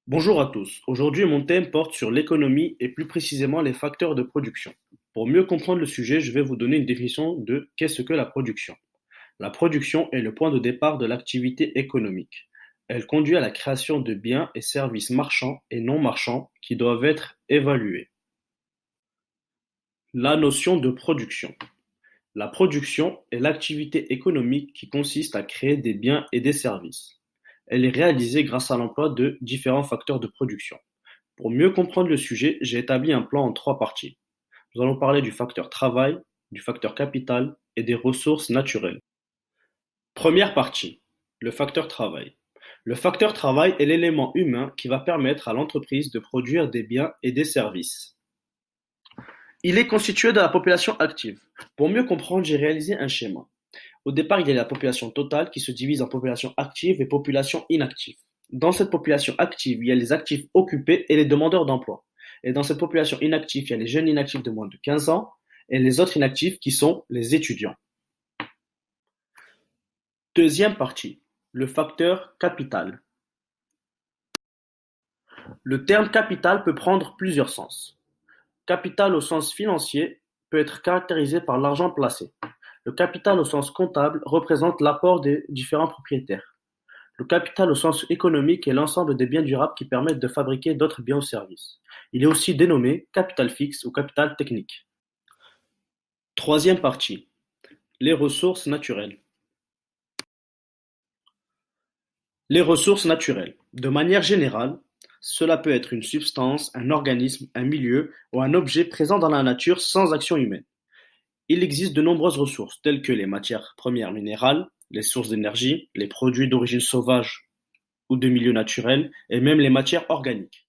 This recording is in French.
Bonjour à tous. Aujourd'hui, mon thème porte sur l'économie et plus précisément les facteurs de production. Pour mieux comprendre le sujet, je vais vous donner une définition de qu'est-ce que la production. La production est le point de départ de l'activité économique. Elle conduit à la création de biens et services marchands et non marchands qui doivent être évalués. La notion de production. La production est l'activité économique qui consiste à créer des biens et des services. Elle est réalisée grâce à l'emploi de différents facteurs de production. Pour mieux comprendre le sujet, j'ai établi un plan en trois parties. Nous allons parler du facteur travail, du facteur capital et des ressources naturelles. Première partie, le facteur travail. Le facteur travail est l'élément humain qui va permettre à l'entreprise de produire des biens et des services. Il est constitué de la population active. Pour mieux comprendre, j'ai réalisé un schéma. Au départ, il y a la population totale qui se divise en population active et population inactive. Dans cette population active, il y a les actifs occupés et les demandeurs d'emploi. Et dans cette population inactive, il y a les jeunes inactifs de moins de 15 ans et les autres inactifs qui sont les étudiants. Deuxième partie, le facteur capital. Le terme capital peut prendre plusieurs sens. Capital au sens financier peut être caractérisé par l'argent placé. Le capital au sens comptable représente l'apport des différents propriétaires. Le capital au sens économique est l'ensemble des biens durables qui permettent de fabriquer d'autres biens ou services. Il est aussi dénommé capital fixe ou capital technique. Troisième partie, les ressources naturelles. Les ressources naturelles. De manière générale, cela peut être une substance, un organisme, un milieu ou un objet présent dans la nature sans action humaine. Il existe de nombreuses ressources, telles que les matières premières minérales, les sources d'énergie, les produits d'origine sauvage ou de milieux naturels, et même les matières organiques.